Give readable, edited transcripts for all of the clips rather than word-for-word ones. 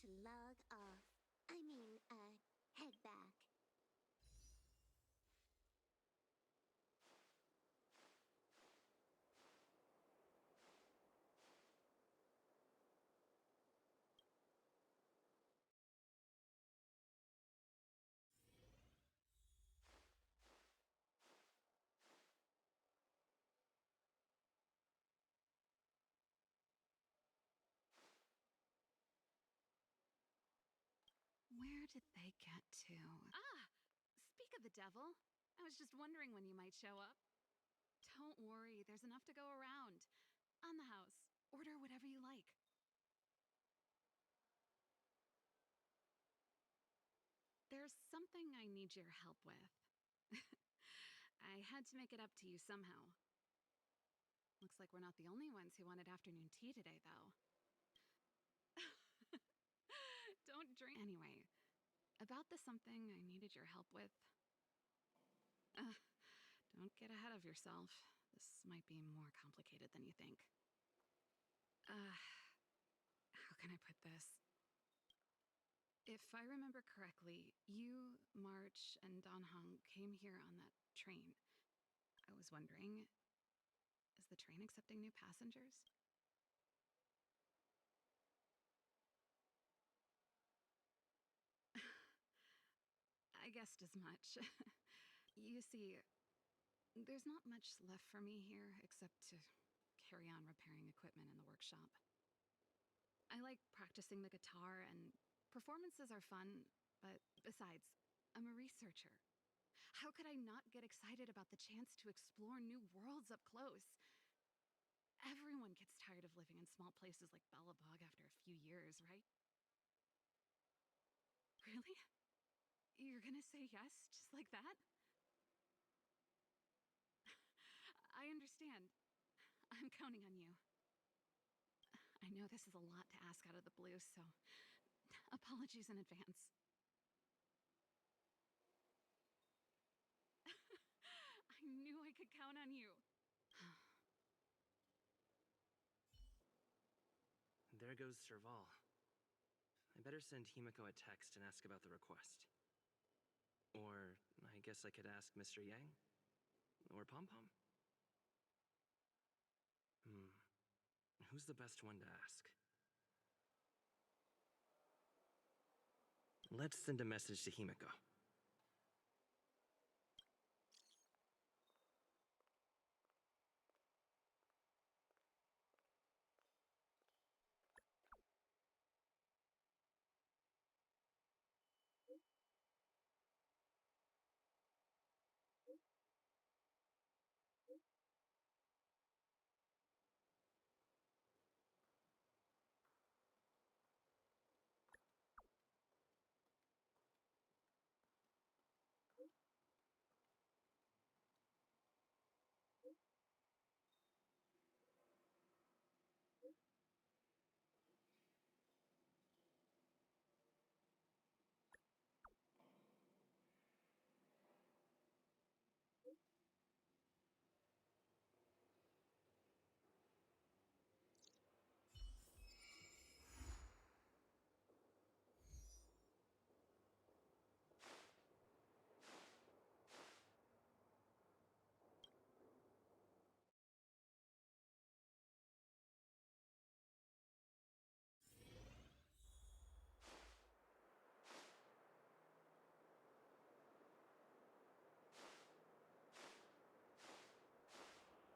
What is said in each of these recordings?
to log off. Head back. Where did they get to? Ah! Speak of the devil. I was just wondering when you might show up. Don't worry, there's enough to go around. On the house. Order whatever you like. There's something I need your help with. I had to make it up to you somehow. Looks like we're not the only ones who wanted afternoon tea today, though. Don't drink. Anyway, about the something I needed your help with. Don't get ahead of yourself. This might be more complicated than you think. How can I put this? If I remember correctly, you, March, and Don Hong came here on that train. I was wondering, is the train accepting new passengers? I guessed as much. You see, there's not much left for me here except to carry on repairing equipment in the workshop. I like practicing the guitar, and performances are fun, but besides, I'm a researcher. How could I not get excited about the chance to explore new worlds up close? Everyone gets tired of living in small places like Bellabog after a few years, right? Really? You're gonna say yes, just like that? I understand. I'm counting on you. I know this is a lot to ask out of the blue, so apologies in advance. I knew I could count on you. There goes Serval. I better send Himiko a text and ask about the request. Or I guess I could ask Mr. Yang? Or Pom Pom? Who's the best one to ask? Let's send a message to Himiko.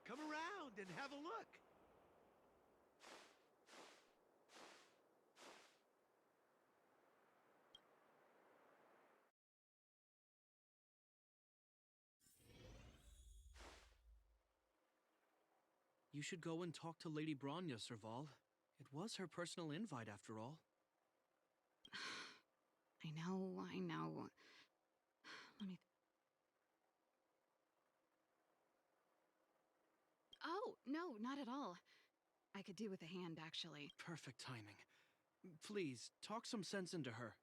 Come around and have a look. You should go and talk to Lady Bronya, Serval. It was her personal invite, after all. I know. Let me... Oh, no, not at all. I could do with a hand, actually. Perfect timing. Please, talk some sense into her.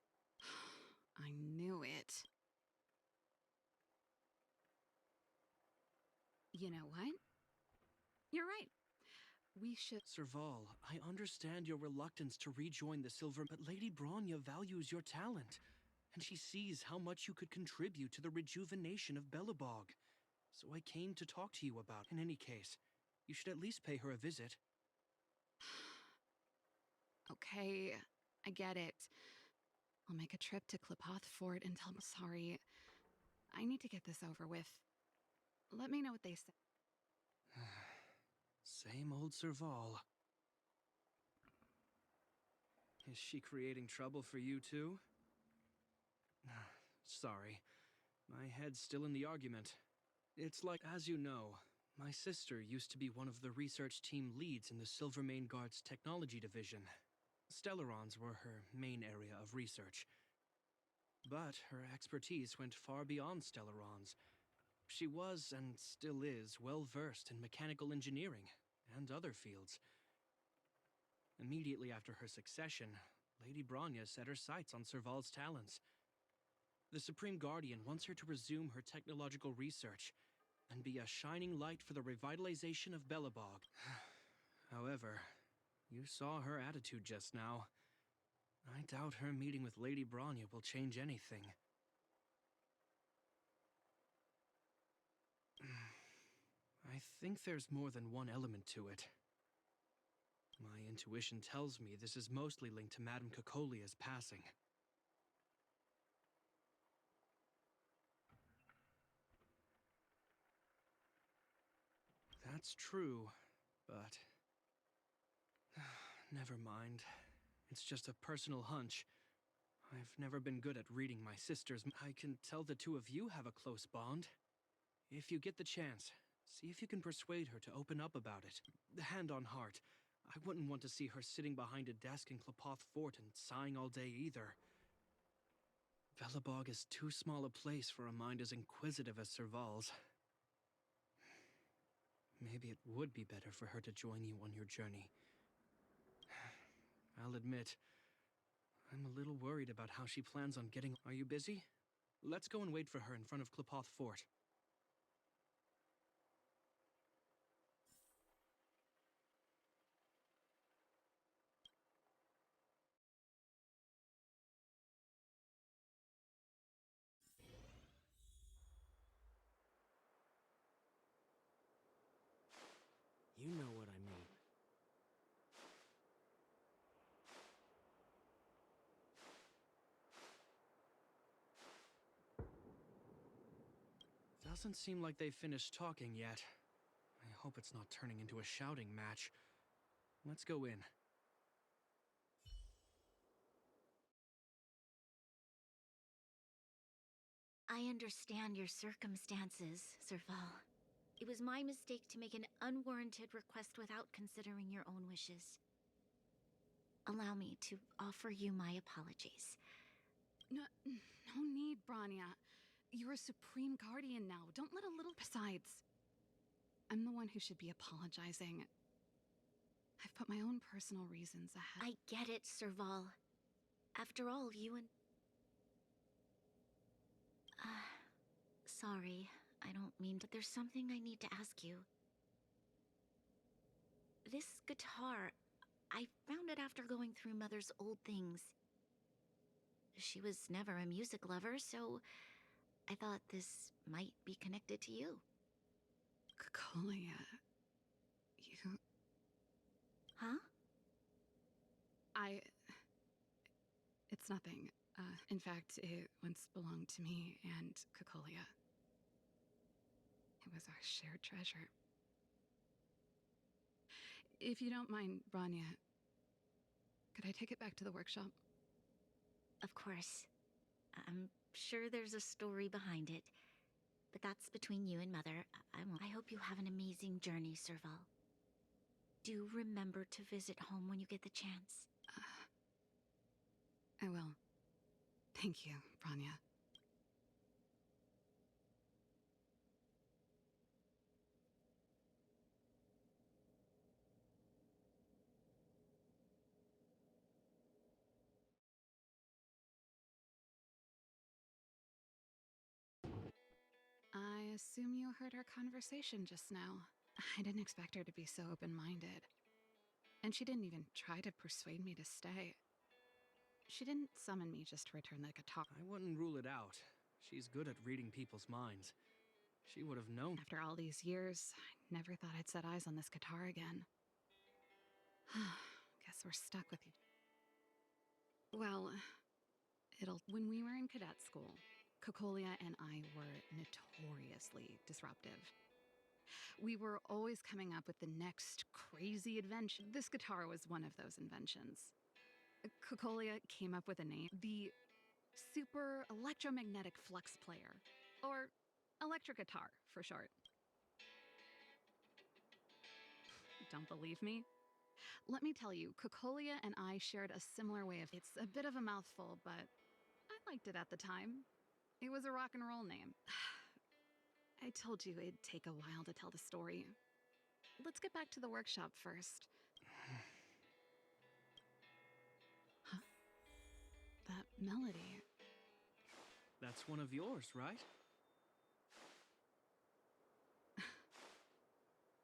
I knew it. You know what? You're right. We should. Serval, I understand your reluctance to rejoin the Silver, but Lady Bronya values your talent, and she sees how much you could contribute to the rejuvenation of Belobog. So I came to talk to you about. In any case, you should at least pay her a visit. Okay, I get it. I'll make a trip to Klipoth Fort and tell. Sorry, I need to get this over with. Let me know what they say. Same old Serval. Is she creating trouble for you too? Sorry, my head's still in the argument. It's like, as you know, my sister used to be one of the research team leads in the Silvermane Guard's technology division. Stellarons were her main area of research. But her expertise went far beyond Stellarons. She was, and still is, well versed in mechanical engineering and other fields. Immediately after her succession, Lady Bronya set her sights on Serval's talents. The Supreme Guardian wants her to resume her technological research and be a shining light for the revitalization of Belobog. However, you saw her attitude just now. I doubt her meeting with Lady Bronya will change anything. I think there's more than one element to it. My intuition tells me this is mostly linked to Madame Cocolia's passing. That's true, but... never mind. It's just a personal hunch. I've never been good at reading my sister's. I can tell the two of you have a close bond. If you get the chance, see if you can persuade her to open up about it. Hand on heart, I wouldn't want to see her sitting behind a desk in Klipoth Fort and sighing all day either. Belobog is too small a place for a mind as inquisitive as Serval's. Maybe it would be better for her to join you on your journey. I'll admit, I'm a little worried about how she plans on getting... Are you busy? Let's go and wait for her in front of Klipoth Fort. You know what I mean. Doesn't seem like they've finished talking yet. I hope it's not turning into a shouting match. Let's go in. I understand your circumstances, Serval. It was my mistake to make an unwarranted request without considering your own wishes. Allow me to offer you my apologies. No need, Bronya. You're a Supreme Guardian now. Don't let a little... Besides, I'm the one who should be apologizing. I've put my own personal reasons ahead. I get it, Serval. After all, you and... Sorry, I don't mean to... There's something I need to ask you. This guitar, I found it after going through Mother's old things. She was never a music lover, so I thought this might be connected to you. Cocolia, you... Huh? It's nothing. In fact, it once belonged to me and Cocolia. It was our shared treasure. If you don't mind, Bronya, could I take it back to the workshop? Of course. I'm sure there's a story behind it. But that's between you and Mother. I hope you have an amazing journey, Serval. Do remember to visit home when you get the chance. I will. Thank you, Bronya. I assume you heard our conversation just now. I didn't expect her to be so open-minded. And she didn't even try to persuade me to stay. She didn't summon me just to return the guitar. I wouldn't rule it out. She's good at reading people's minds. She would have known. After all these years, I never thought I'd set eyes on this guitar again. Guess we're stuck with you. Well, when we were in cadet school, Cocolia and I were notoriously disruptive. We were always coming up with the next crazy invention. This guitar was one of those inventions. Cocolia came up with a name, the Super Electromagnetic Flux Player, or electric guitar for short. Don't believe me? Let me tell you, Cocolia and I shared a similar way of. It's a bit of a mouthful, but I liked it at the time. It was a rock and roll name. I told you it'd take a while to tell the story. Let's get back to the workshop first. Huh? That melody. That's one of yours, right?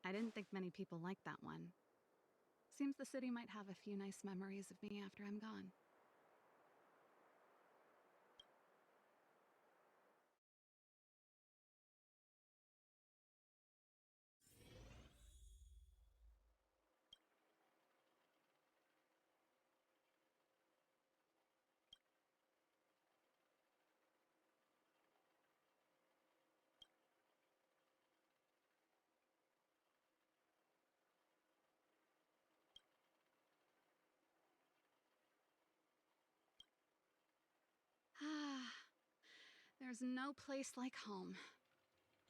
I didn't think many people liked that one. Seems the city might have a few nice memories of me after I'm gone. Ah, there's no place like home.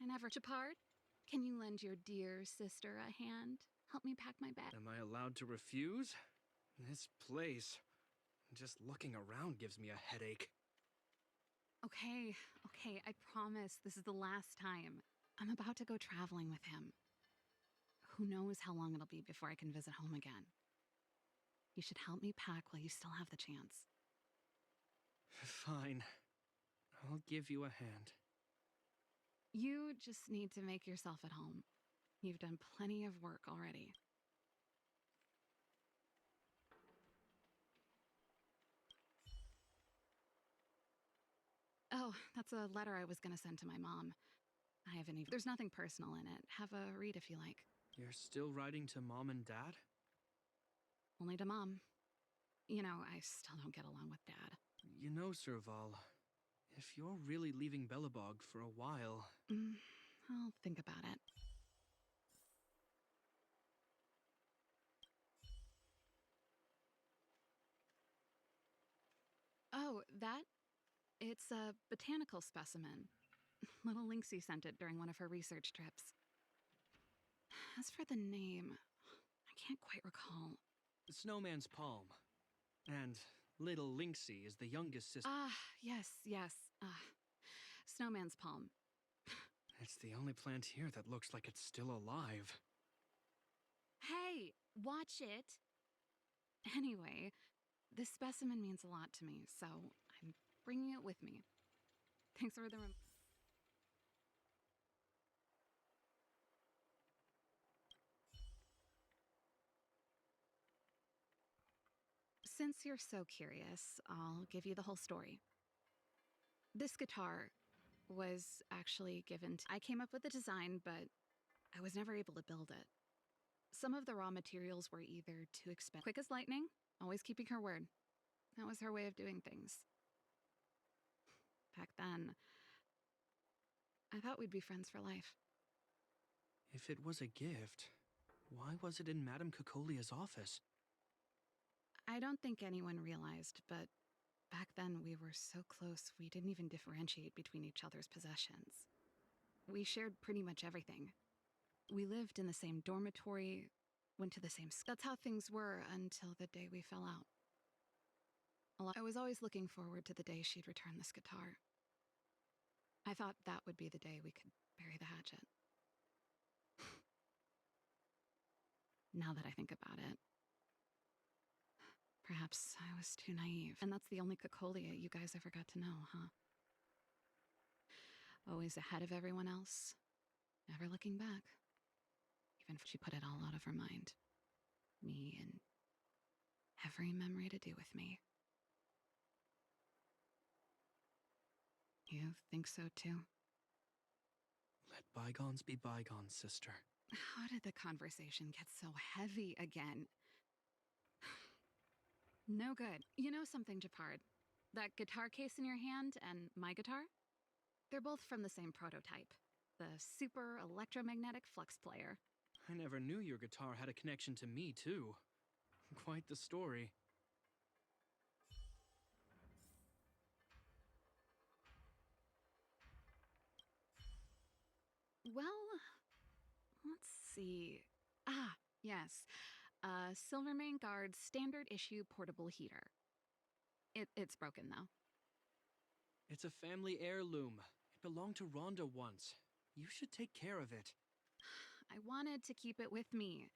I never. Japard, can you lend your dear sister a hand? Help me pack my bag. Am I allowed to refuse? This place. Just looking around gives me a headache. Okay, I promise this is the last time. I'm about to go traveling with him. Who knows how long it'll be before I can visit home again. You should help me pack while you still have the chance. Fine. I'll give you a hand. You just need to make yourself at home. You've done plenty of work already. Oh, that's a letter I was gonna send to my mom. I haven't even. There's nothing personal in it. Have a read if you like. You're still writing to Mom and Dad? Only to Mom. You know, I still don't get along with Dad. You know, Serval, if you're really leaving Belobog for a while... I'll think about it. Oh, that? It's a botanical specimen. Little Lynxie sent it during one of her research trips. As for the name, I can't quite recall. Snowman's Palm. And little Lynxie is the youngest sister. Ah, yes. Snowman's Palm. It's the only plant here that looks like it's still alive. Hey, watch it! Anyway, this specimen means a lot to me, so I'm bringing it with me. Thanks for the Since you're so curious, I'll give you the whole story. This guitar was actually given to... I came up with the design, but I was never able to build it. Some of the raw materials were either too expensive. Quick as lightning, always keeping her word. That was her way of doing things. Back then, I thought we'd be friends for life. If it was a gift, why was it in Madame Cocolia's office? I don't think anyone realized, but back then we were so close we didn't even differentiate between each other's possessions. We shared pretty much everything. We lived in the same dormitory, went to the same school. That's how things were until the day we fell out. I was always looking forward to the day she'd return this guitar. I thought that would be the day we could bury the hatchet. Now that I think about it, perhaps I was too naive. And that's the only Cocolia you guys ever got to know, huh? Always ahead of everyone else, never looking back. Even if she put it all out of her mind. Me and every memory to do with me. You think so too? Let bygones be bygones, sister. How did the conversation get so heavy again? No good. You know something, Japard? That guitar case in your hand and my guitar? They're both from the same prototype. The super electromagnetic flux player. I never knew your guitar had a connection to me, too. Quite the story. Well, let's see. Ah, yes. Silvermane Guard's standard issue portable heater. It's broken though. It's a family heirloom. It belonged to Rhonda once. You should take care of it. I wanted to keep it with me.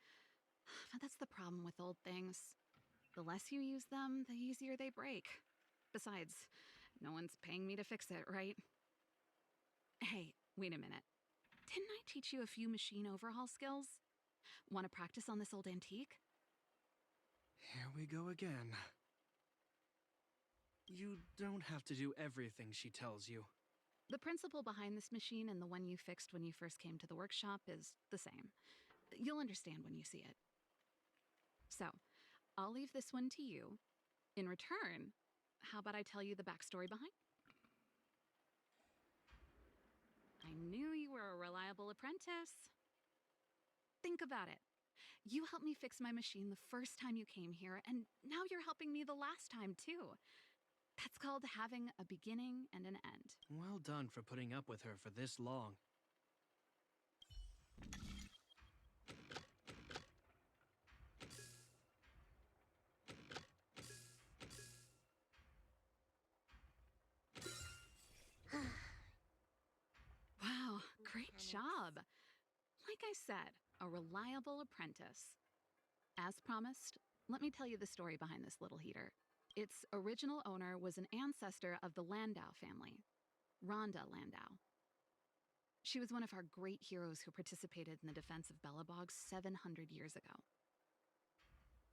But that's the problem with old things. The less you use them, the easier they break. Besides, no one's paying me to fix it, right? Hey, wait a minute. Didn't I teach you a few machine overhaul skills? Want to practice on this old antique? Here we go again. You don't have to do everything she tells you. The principle behind this machine and the one you fixed when you first came to the workshop is the same. You'll understand when you see it. So, I'll leave this one to you. In return, how about I tell you the backstory behind? I knew you were a reliable apprentice. Think about it. You helped me fix my machine the first time you came here, and now you're helping me the last time, too. That's called having a beginning and an end. Well done for putting up with her for this long. Wow, great job. Like I said, a reliable apprentice. As promised, let me tell you the story behind this little heater. Its original owner was an ancestor of the Landau family, Rhonda Landau. She was one of our great heroes who participated in the defense of Belobog 700 years ago.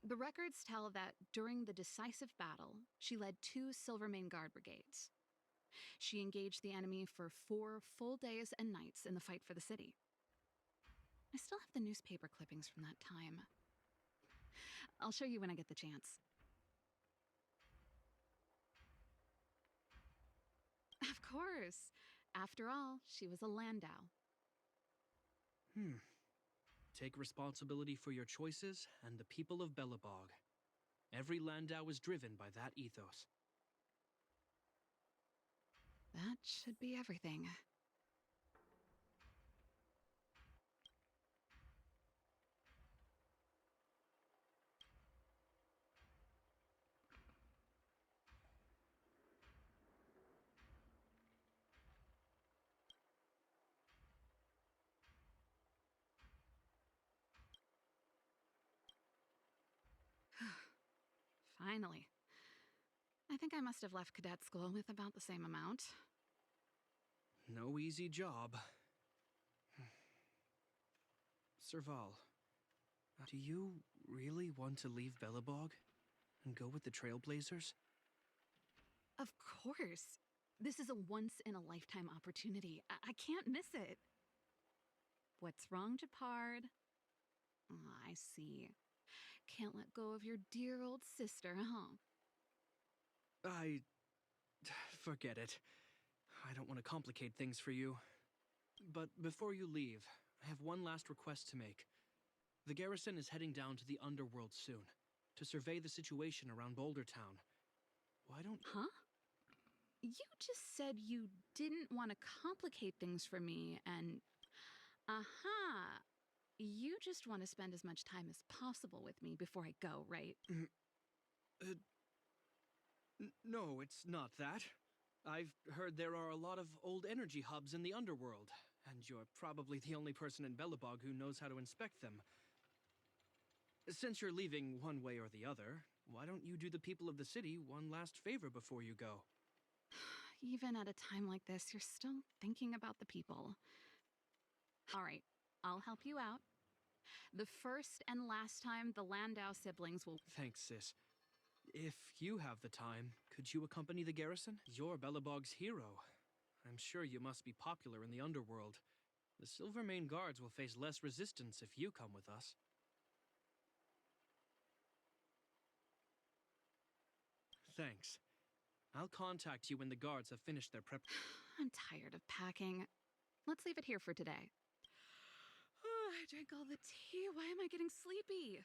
The records tell that during the decisive battle, she led 2 Silvermane Guard brigades. She engaged the enemy for 4 full days and nights in the fight for the city. I still have the newspaper clippings from that time. I'll show you when I get the chance. Of course. After all, she was a Landau. Take responsibility for your choices and the people of Belobog. Every Landau is driven by that ethos. That should be everything. Finally. I think I must have left cadet school with about the same amount. No easy job. Serval, do you really want to leave Belobog and go with the Trailblazers? Of course. This is a once-in-a-lifetime opportunity. I can't miss it. What's wrong, Japard? I see. Can't let go of your dear old sister, huh? Forget it. I don't want to complicate things for you. But before you leave, I have one last request to make. The garrison is heading down to the underworld soon, to survey the situation around Boulder Town. Why don't... Huh? You just said you didn't want to complicate things for me, and... Aha! You just want to spend as much time as possible with me before I go, right? No, it's not that. I've heard there are a lot of old energy hubs in the underworld, and you're probably the only person in Belobog who knows how to inspect them. Since you're leaving one way or the other, why don't you do the people of the city one last favor before you go? Even at a time like this, you're still thinking about the people. All right, I'll help you out. The first and last time the Landau siblings will. Thanks, sis. If you have the time, could you accompany the garrison? You're Belobog's hero. I'm sure you must be popular in the underworld. The Silvermane Guards will face less resistance if you come with us. Thanks. I'll contact you when the guards have finished their prep. I'm tired of packing. Let's leave it here for today. I drank all the tea. Why am I getting sleepy?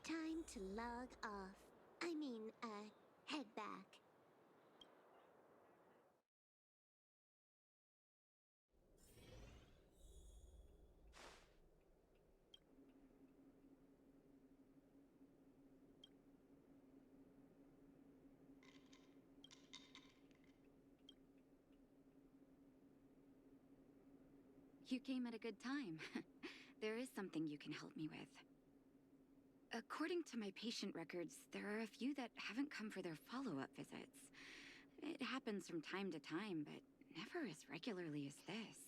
Time to log off. I mean, head back. You came at a good time. There is something you can help me with. According to my patient records, there are a few that haven't come for their follow-up visits. It happens from time to time, but never as regularly as this.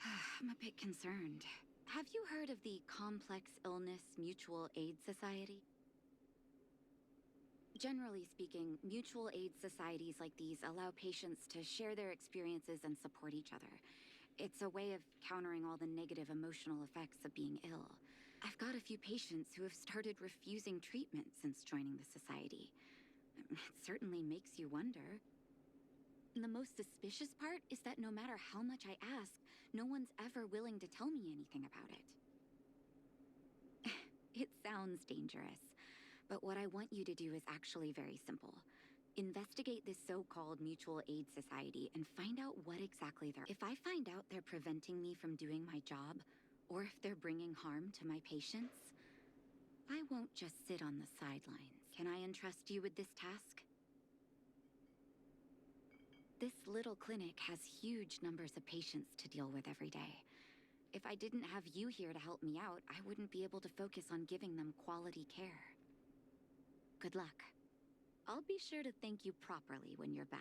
I'm a bit concerned. Have you heard of the Complex Illness Mutual Aid Society? Generally speaking, mutual aid societies like these allow patients to share their experiences and support each other. It's a way of countering all the negative emotional effects of being ill. I've got a few patients who have started refusing treatment since joining the society. It certainly makes you wonder. And the most suspicious part is that no matter how much I ask, no one's ever willing to tell me anything about it. It sounds dangerous, but what I want you to do is actually very simple. Investigate this so-called mutual aid society and find out what exactly they're... If I find out they're preventing me from doing my job, or if they're bringing harm to my patients, I won't just sit on the sidelines. Can I entrust you with this task? This little clinic has huge numbers of patients to deal with every day. If I didn't have you here to help me out, I wouldn't be able to focus on giving them quality care. Good luck. I'll be sure to thank you properly when you're back.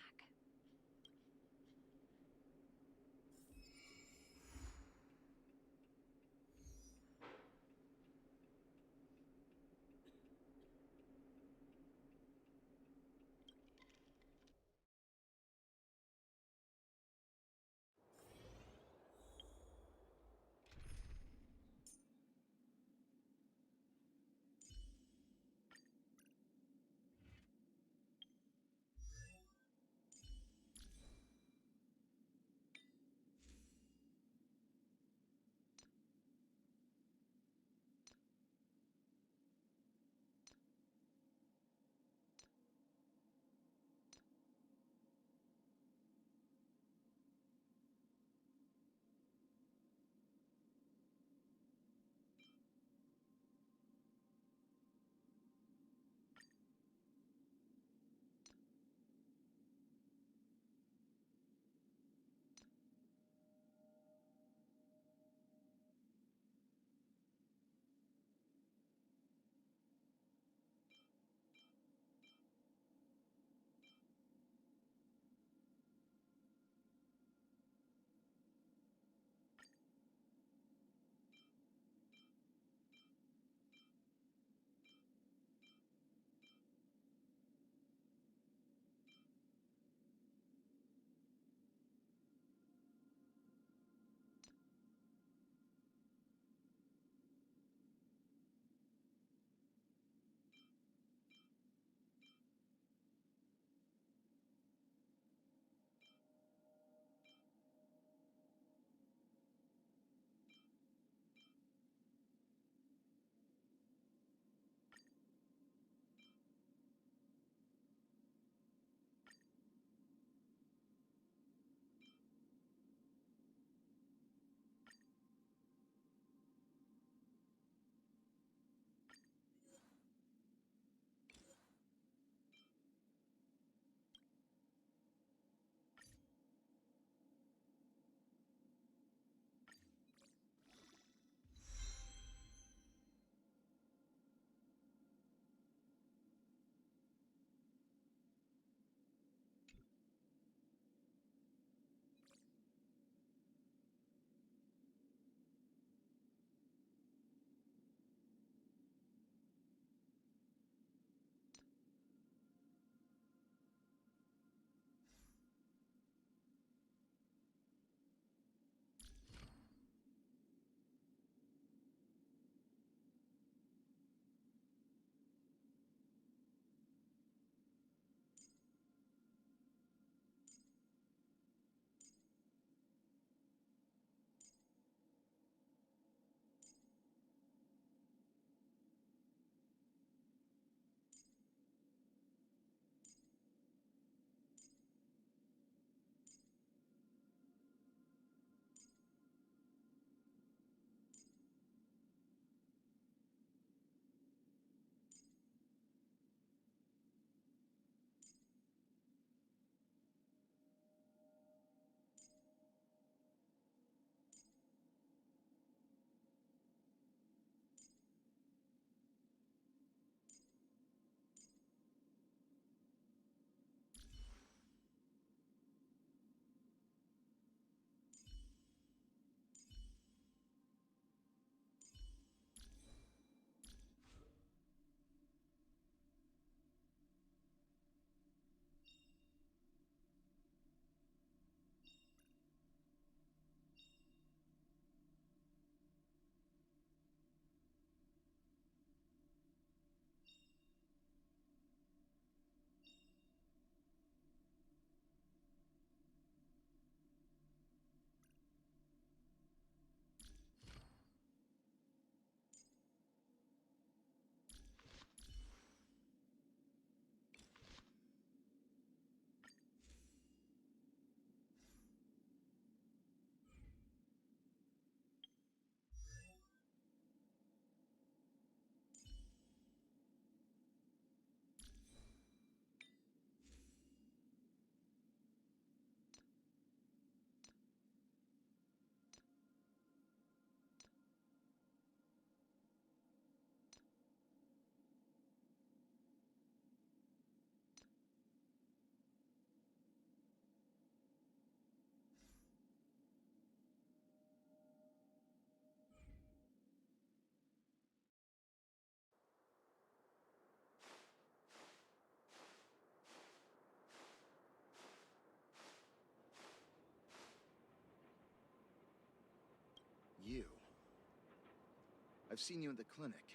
I've seen you in the clinic.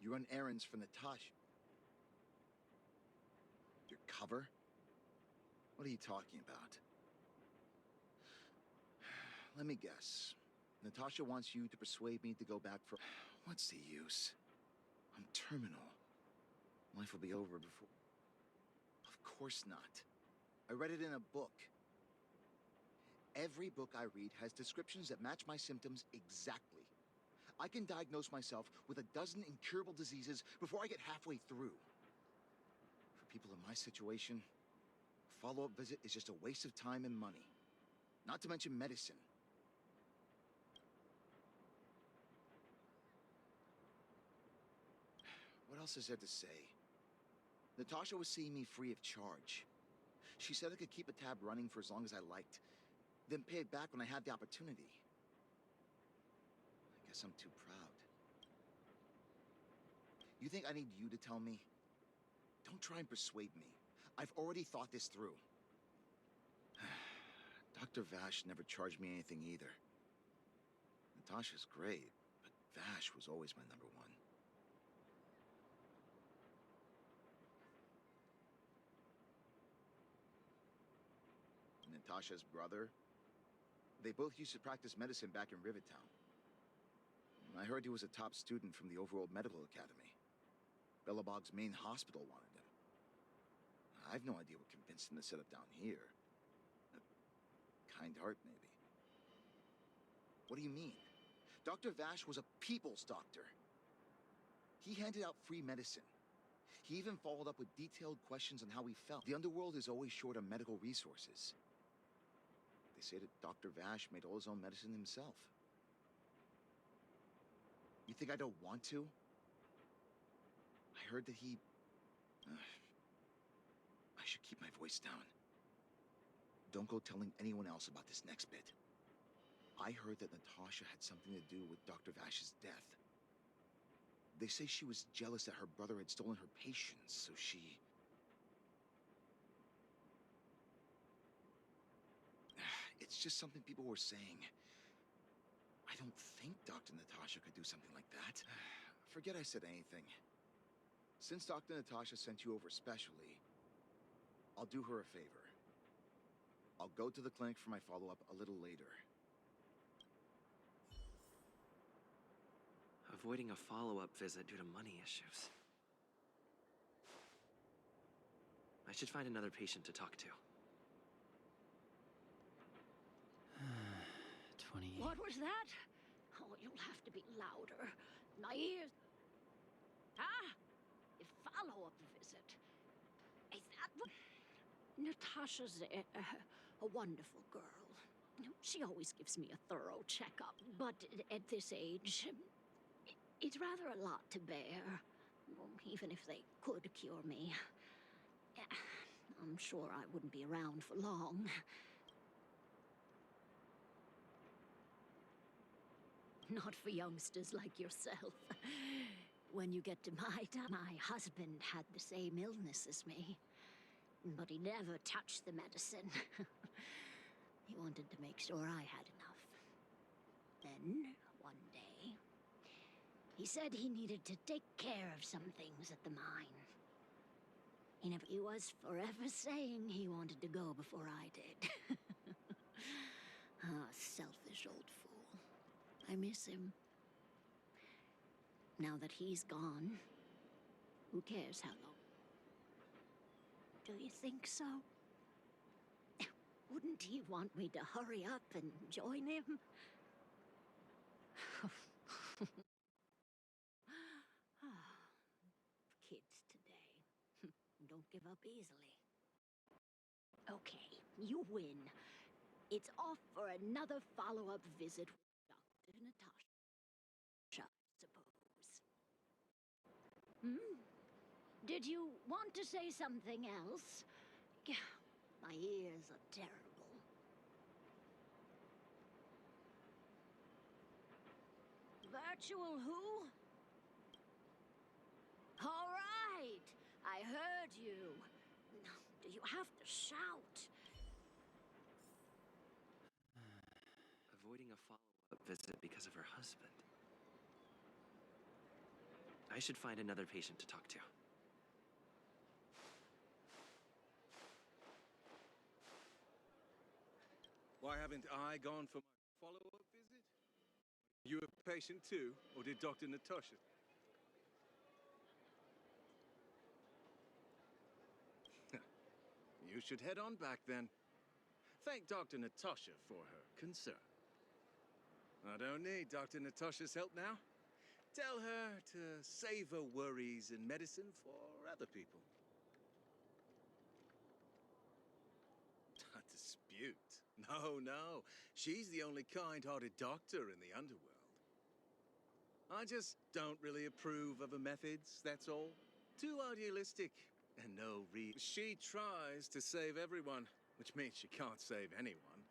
You run errands for Natasha. Your cover? What are you talking about? Let me guess. Natasha wants you to persuade me to go back for... What's the use? I'm terminal. Life will be over before... Of course not. I read it in a book. Every book I read has descriptions that match my symptoms exactly. I can diagnose myself with a dozen incurable diseases before I get halfway through. For people in my situation, a follow-up visit is just a waste of time and money. Not to mention medicine. What else is there to say? Natasha was seeing me free of charge. She said I could keep a tab running for as long as I liked, then pay it back when I had the opportunity. I guess I'm too proud. You think I need you to tell me? Don't try and persuade me. I've already thought this through. Dr. Vash never charged me anything either. Natasha's great, but Vash was always my number one. Natasha's brother, they both used to practice medicine back in Rivertown. I heard he was a top student from the Overworld Medical Academy. Bellabog's main hospital wanted him. I've no idea what convinced him to set up down here. A kind heart, maybe. What do you mean? Dr. Vash was a people's doctor. He handed out free medicine. He even followed up with detailed questions on how he felt. The underworld is always short on medical resources. They say that Dr. Vash made all his own medicine himself. You think I don't want to? I heard that he... I should keep my voice down. Don't go telling anyone else about this next bit. I heard that Natasha had something to do with Dr. Vash's death. They say she was jealous that her brother had stolen her patients, so she... It's just something people were saying. I don't think Dr. Natasha could do something like that. Forget I said anything. Since Dr. Natasha sent you over specially, I'll do her a favor. I'll go to the clinic for my follow-up a little later. Avoiding a follow-up visit due to money issues. I should find another patient to talk to. 20. What was that? Oh, you'll have to be louder. My ears... Ah! A follow-up visit. Is that what... Natasha's a wonderful girl. She always gives me a thorough checkup, but at this age, it's rather a lot to bear. Even if they could cure me. I'm sure I wouldn't be around for long. Not for youngsters like yourself. When you get to my time, my husband had the same illness as me. But he never touched the medicine. He wanted to make sure I had enough. Then, one day, he said he needed to take care of some things at the mine. He was forever saying he wanted to go before I did. Ah, selfish old fool. I miss him. Now that he's gone, who cares how long? Do you think so? Wouldn't he want me to hurry up and join him? Kids today. Don't give up easily. Okay, you win. It's off for another follow-up visit with Dr. Natasha, I suppose. Did you want to say something else? My ears are terrible. Virtual who? All right, I heard you. Do you have to shout? Avoiding a follow-up visit because of her husband. I should find another patient to talk to. Why haven't I gone for my follow-up visit? You a patient too, or did Dr. Natasha? You should head on back then. Thank Dr. Natasha for her concern. I don't need Dr. Natasha's help now. Tell her to save her worries in medicine for other people. A dispute? No. She's the only kind-hearted doctor in the underworld. I just don't really approve of her methods, that's all. Too idealistic, and no real. She tries to save everyone, which means she can't save anyone.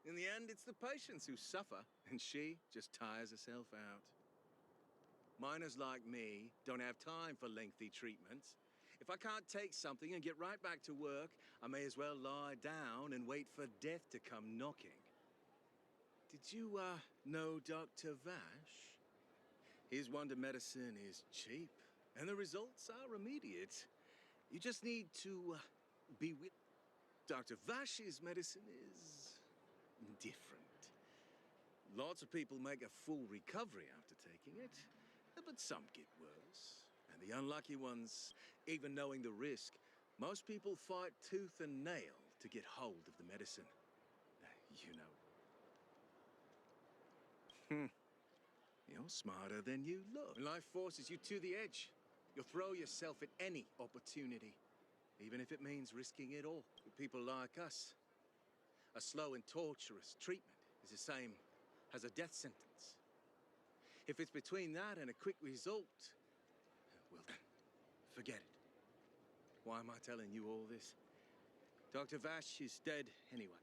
In the end, it's the patients who suffer, and she just tires herself out. Miners like me don't have time for lengthy treatments. If I can't take something and get right back to work, I may as well lie down and wait for death to come knocking. Did you, know Dr. Vash? His wonder medicine is cheap, and the results are immediate. You just need to, be with... Dr. Vash's medicine is... different. Lots of people make a full recovery after taking it, but some get worse. And the unlucky ones, even knowing the risk, most people fight tooth and nail to get hold of the medicine. You know. You're smarter than you look. Life forces you to the edge. You'll throw yourself at any opportunity, even if it means risking it all. For people like us, a slow and torturous treatment is the same as a death sentence. If it's between that and a quick result, well then, forget it. Why am I telling you all this? Dr. Vash is dead anyway.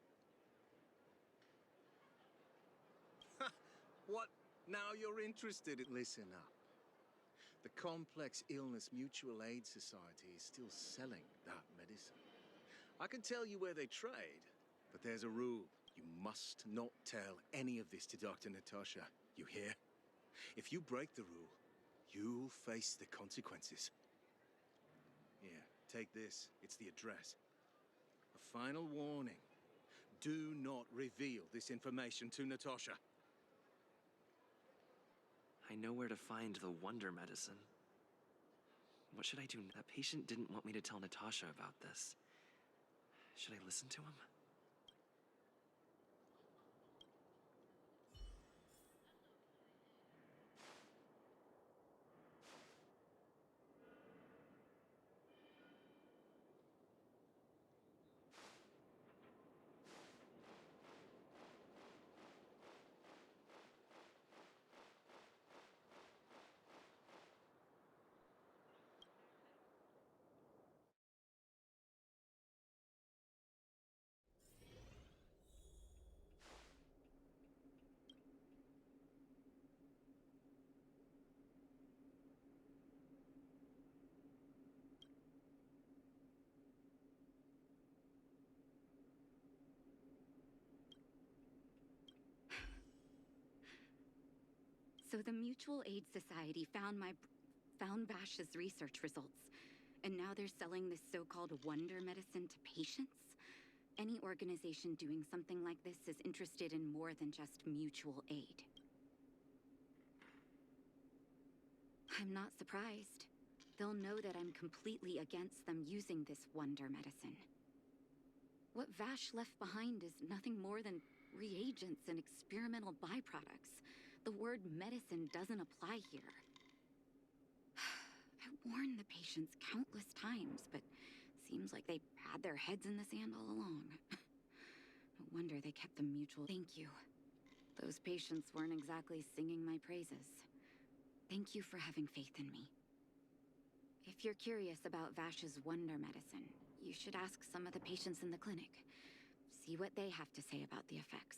What? Now you're interested in... Listen up. The Complex Illness Mutual Aid Society is still selling that medicine. I can tell you where they trade, but there's a rule. You must not tell any of this to Dr. Natasha. You hear? If you break the rule, you'll face the consequences. Yeah, take this. It's the address. A final warning. Do not reveal this information to Natasha. I know where to find the wonder medicine. What should I do? That patient didn't want me to tell Natasha about this. Should I listen to him? So the Mutual Aid Society found Vash's research results, and now they're selling this so-called wonder medicine to patients? Any organization doing something like this is interested in more than just mutual aid. I'm not surprised. They'll know that I'm completely against them using this wonder medicine. What Vash left behind is nothing more than reagents and experimental byproducts. The word medicine doesn't apply here. I warned the patients countless times, but seems like they had their heads in the sand all along. No wonder they kept the mutual... Thank you. Those patients weren't exactly singing my praises. Thank you for having faith in me. If you're curious about Vash's wonder medicine, you should ask some of the patients in the clinic. See what they have to say about the effects.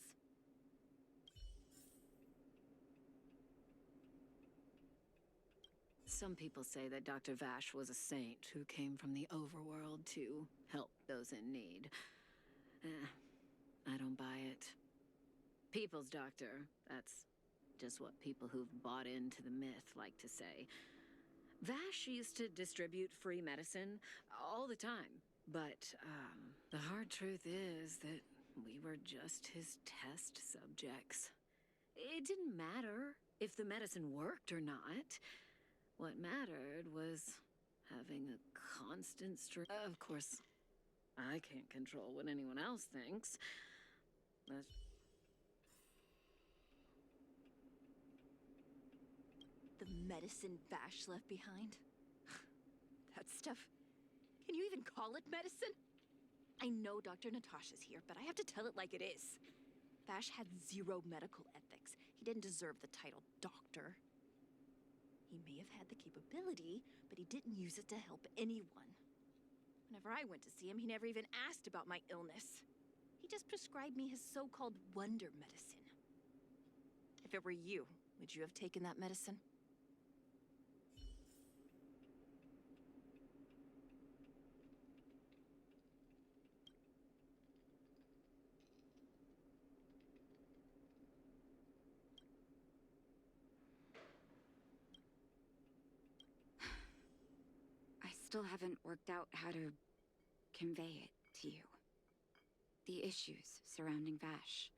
Some people say that Dr. Vash was a saint who came from the overworld to help those in need. I don't buy it. People's doctor, that's just what people who've bought into the myth like to say. Vash used to distribute free medicine all the time, but the hard truth is that we were just his test subjects. It didn't matter if the medicine worked or not. What mattered was having a constant stream. Of course, I can't control what anyone else thinks. But the medicine Vash left behind? That stuff. Can you even call it medicine? I know Dr. Natasha's here, but I have to tell it like it is. Vash had zero medical ethics. He didn't deserve the title doctor. He may have had the capability, but he didn't use it to help anyone. Whenever I went to see him, he never even asked about my illness. He just prescribed me his so-called wonder medicine. If it were you, would you have taken that medicine? I still haven't worked out how to convey it to you. The issues surrounding Vash.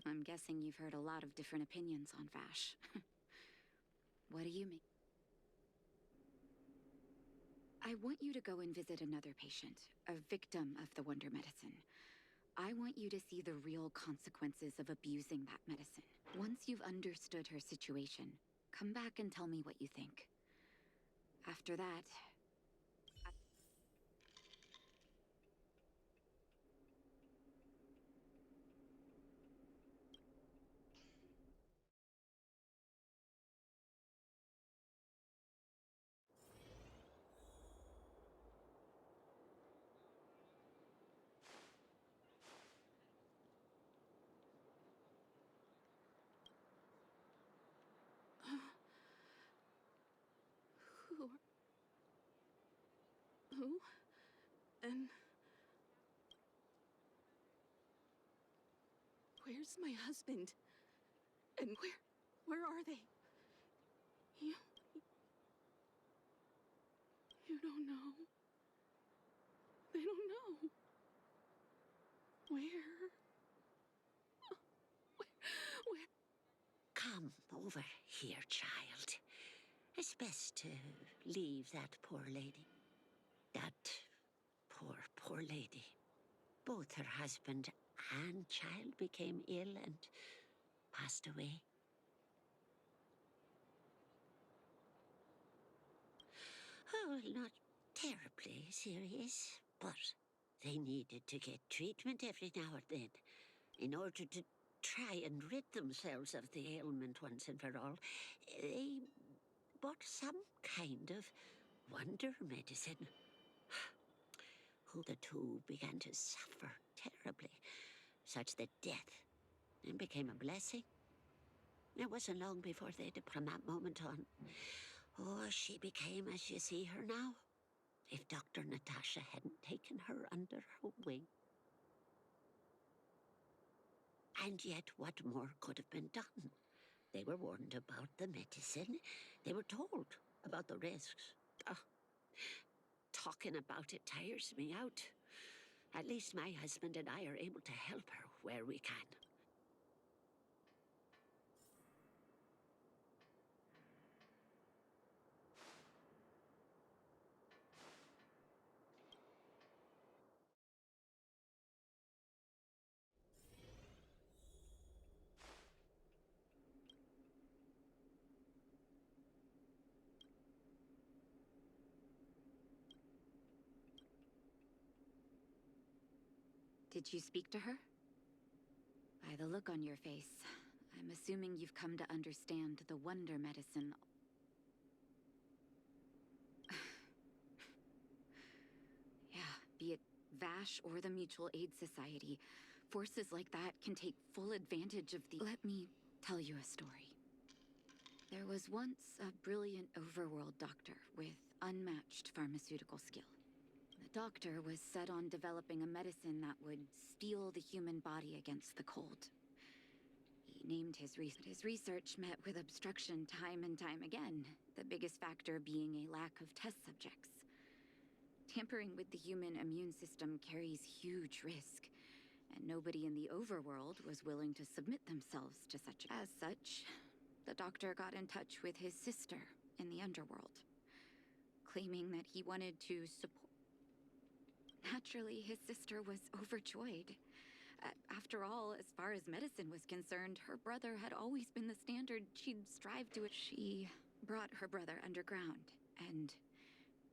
I'm guessing you've heard a lot of different opinions on Vash. What do you mean? I want you to go and visit another patient, a victim of the wonder medicine. I want you to see the real consequences of abusing that medicine. Once you've understood her situation, come back and tell me what you think. After that, Who? And... where's my husband? And where are they? You don't know. They don't know. Where? Where? Come over here, child. It's best to leave that poor lady. That poor lady. Both her husband and child became ill and passed away. Oh, not terribly serious, but they needed to get treatment every now and then in order to try and rid themselves of the ailment once and for all. They bought some kind of wonder medicine. The two began to suffer terribly, such that death became a blessing. It wasn't long before they'd, from that moment on, oh, she became as you see her now. If Dr. Natasha hadn't taken her under her wing. And yet, what more could have been done? They were warned about the medicine. They were told about the risks. Talking about it tires me out. At least my husband and I are able to help her where we can. did you speak to her? By the look on your face, I'm assuming you've come to understand the wonder medicine. Yeah, be it Vash or the Mutual Aid Society, forces like that can take full advantage of the... Let me tell you a story. There was once a brilliant overworld doctor with unmatched pharmaceutical skill. The doctor was set on developing a medicine that would steel the human body against the cold. named his research met with obstruction time and time again, the biggest factor being a lack of test subjects. Tampering with the human immune system carries huge risk, and nobody in the overworld was willing to submit themselves to such. As such, the doctor got in touch with his sister in the underworld, claiming that he wanted to support. Naturally, his sister was overjoyed. After all, as far as medicine was concerned, her brother had always been the standard she'd strive to. She brought her brother underground and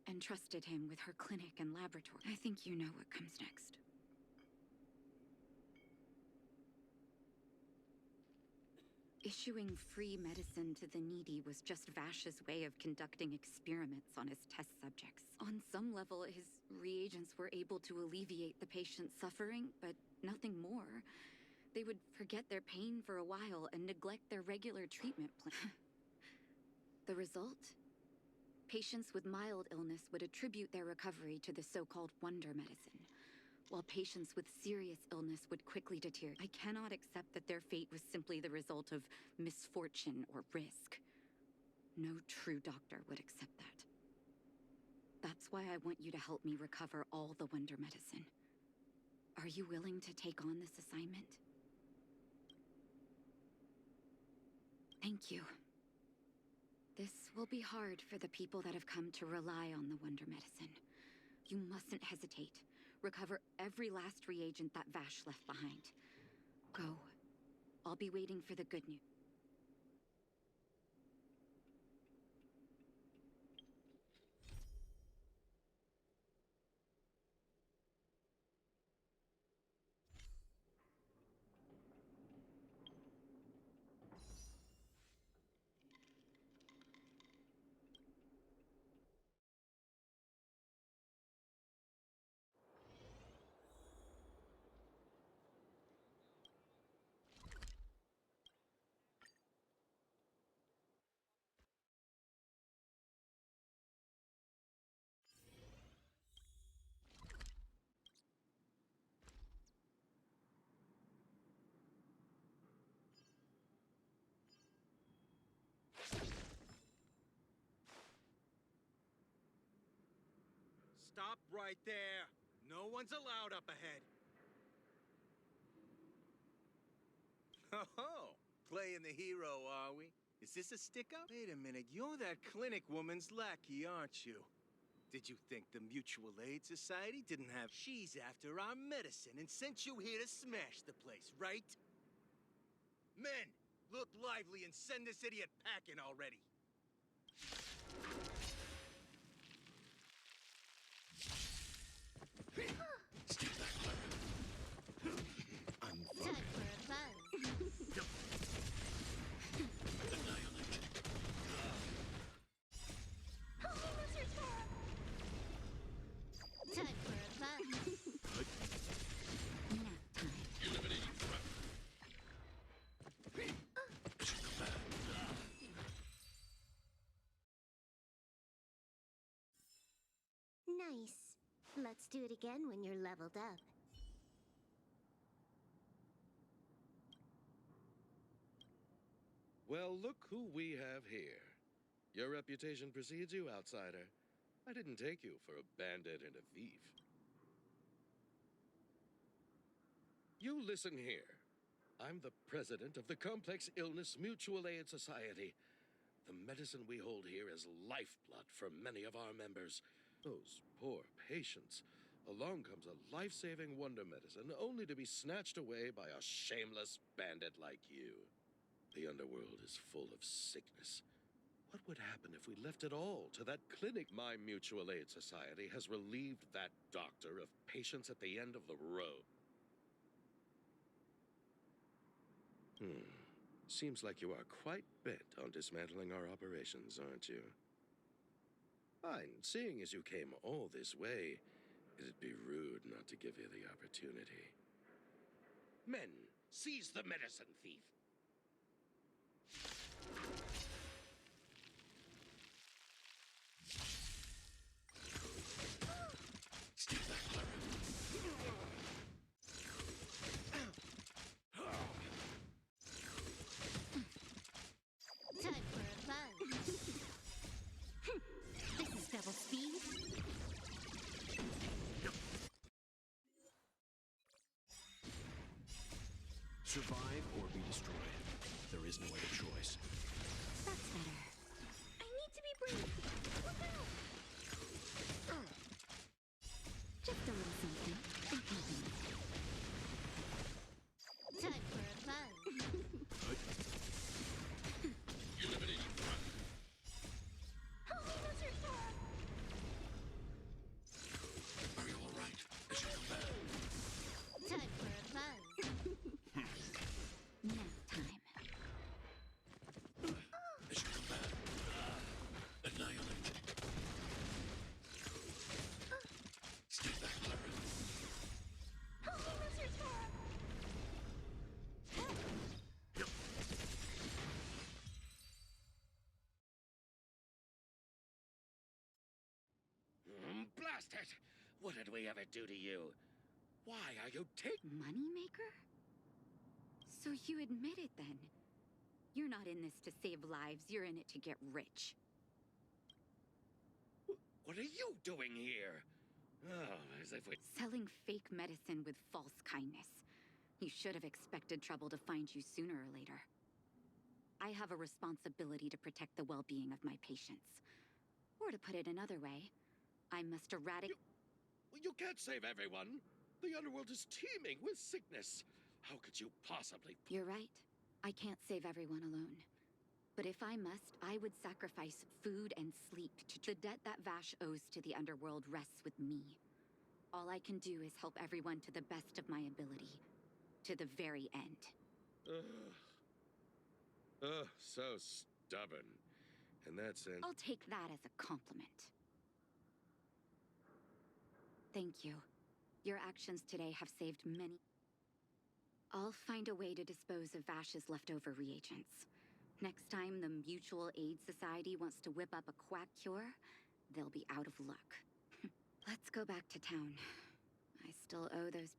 entrusted him with her clinic and laboratory. I think you know what comes next. Issuing free medicine to the needy was just Vash's way of conducting experiments on his test subjects. On some level, his reagents were able to alleviate the patient's suffering, but nothing more. They would forget their pain for a while and neglect their regular treatment plan. The result? Patients with mild illness would attribute their recovery to the so-called wonder medicine, while patients with serious illness would quickly deteriorate. I cannot accept that their fate was simply the result of misfortune or risk. No true doctor would accept that. That's why I want you to help me recover all the wonder medicine. Are you willing to take on this assignment? Thank you. This will be hard for the people that have come to rely on the wonder medicine. You mustn't hesitate. Recover every last reagent that Vash left behind. Go. I'll be waiting for the good news. Stop right there! No one's allowed up ahead. Oh, playing the hero, are we? Is this a stick-up? Wait a minute, you're that clinic woman's lackey, aren't you? Did you think the Mutual Aid Society didn't have... She's after our medicine and sent you here to smash the place, right? Men, look lively and send this idiot packing already. Time for a buzz. Time for a buzz. Nice. Let's do it again when you're leveled up. Well, look who we have here. Your reputation precedes you, outsider. I didn't take you for a bandit and a thief. You listen here. I'm the president of the Complex Illness Mutual Aid Society. The medicine we hold here is lifeblood for many of our members. Those poor patients. Along comes a life-saving wonder medicine only to be snatched away by a shameless bandit like you. The underworld is full of sickness. What would happen if we left it all to that clinic? My Mutual Aid Society has relieved that doctor of patients at the end of the road. Seems like you are quite bent on dismantling our operations, aren't you? Fine, seeing as you came all this way, it'd be rude not to give you the opportunity. Men, seize the medicine thief! bastard! What did we ever do to you? Why are you Moneymaker? So you admit it then? You're not in this to save lives, you're in it to get rich. What are you doing here? Oh, as if we... Selling fake medicine with false kindness. You should have expected trouble to find you sooner or later. I have a responsibility to protect the well-being of my patients. Or to put it another way, I must eradicate... You can't save everyone. The underworld is teeming with sickness. How could you possibly... You're right. I can't save everyone alone. But if I must, I would sacrifice food and sleep to... The debt that Vash owes to the underworld rests with me. All I can do is help everyone to the best of my ability. To the very end. So stubborn. In that sense... I'll take that as a compliment. Thank you. Your actions today have saved many... I'll find a way to dispose of Vash's leftover reagents. Next time the Mutual Aid Society wants to whip up a quack cure, they'll be out of luck. Let's go back to town. I still owe those...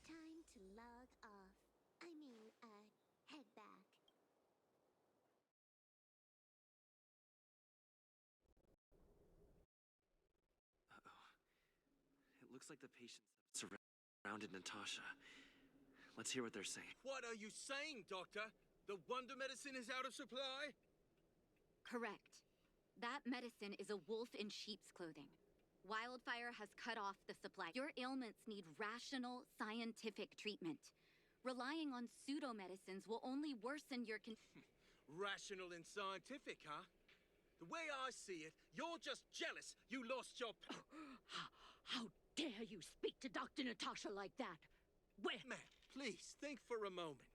Time to log off. Head back. Uh-oh. It looks like the patients have surrounded Natasha. Let's hear what they're saying. What are you saying, Doctor? The wonder medicine is out of supply? Correct. That medicine is a wolf in sheep's clothing. Wildfire has cut off the supply. Your ailments need rational, scientific treatment. Relying on pseudo-medicines will only worsen your Rational and scientific, huh? The way I see it, you're just jealous you lost your... How dare you speak to Dr. Natasha like that? Where... Man, please, think for a moment.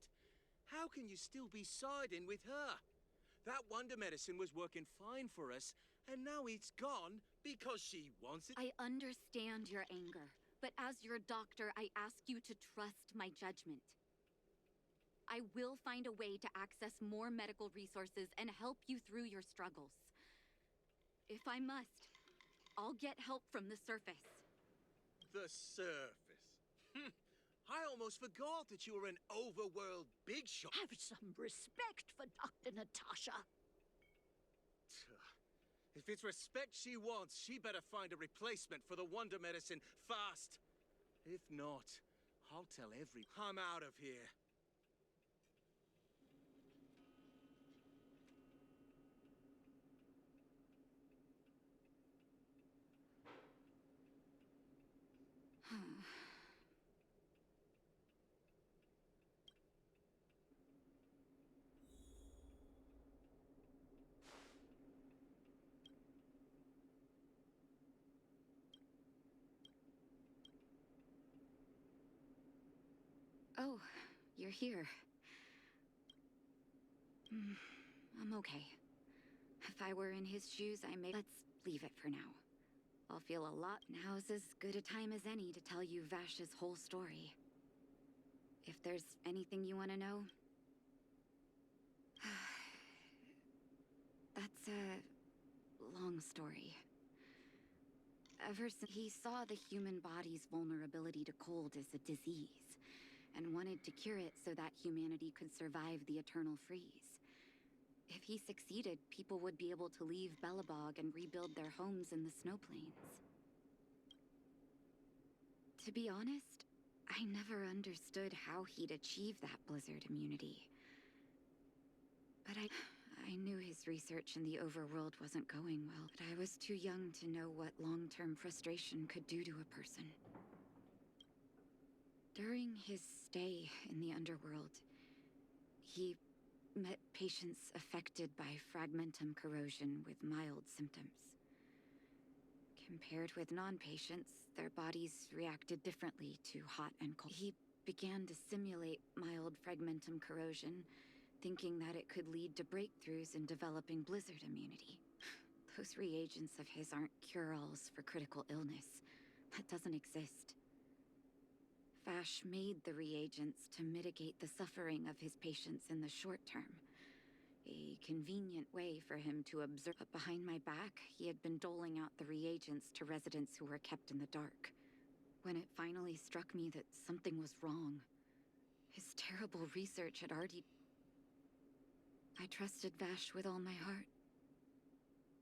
How can you still be siding with her? That wonder medicine was working fine for us, and now it's gone because she wants it. I understand your anger, but as your doctor, I ask you to trust my judgment. I will find a way to access more medical resources and help you through your struggles. If I must, I'll get help from the surface. The surface. I almost forgot that you were an overworld big shot. Have some respect for Dr. Natasha. If it's respect she wants, she better find a replacement for the wonder medicine fast. If not, I'll tell every... I'm out of here. Oh, you're here. I'm okay. If I were in his shoes, I may... Let's leave it for now. I'll feel a lot... Now's as good a time as any to tell you Vash's whole story. If there's anything you want to know... That's a long story. Ever since he saw the human body's vulnerability to cold as a disease, and wanted to cure it so that humanity could survive the eternal freeze. If he succeeded, people would be able to leave Belobog and rebuild their homes in the snow plains. To be honest, I never understood how he'd achieve that blizzard immunity. But I knew his research in the overworld wasn't going well, but I was too young to know what long-term frustration could do to a person. During his stay in the underworld, he met patients affected by fragmentum corrosion with mild symptoms. Compared with non-patients, their bodies reacted differently to hot and cold. He began to simulate mild fragmentum corrosion, thinking that it could lead to breakthroughs in developing blizzard immunity. Those reagents of his aren't cure-alls for critical illness. That doesn't exist. Vash made the reagents to mitigate the suffering of his patients in the short term. A convenient way for him to observe. But behind my back, he had been doling out the reagents to residents who were kept in the dark. When it finally struck me that something was wrong, his terrible research had already... I trusted Vash with all my heart.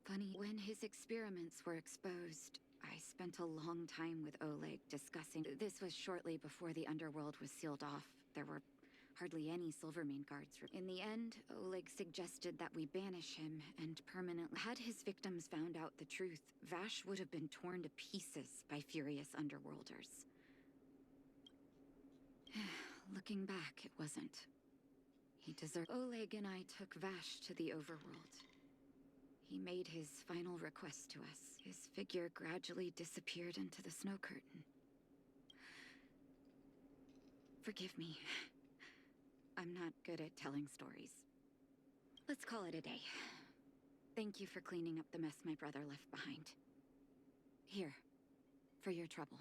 Funny, when his experiments were exposed, I spent a long time with Oleg discussing... This was shortly before the underworld was sealed off. There were hardly any Silvermane guards. In the end, Oleg suggested that we banish him and permanently... Had his victims found out the truth, Vash would have been torn to pieces by furious underworlders. Looking back, it wasn't. He deserved... Oleg and I took Vash to the overworld. He made his final request to us. His figure gradually disappeared into the snow curtain. Forgive me. I'm not good at telling stories. Let's call it a day. Thank you for cleaning up the mess my brother left behind. Here, for your trouble.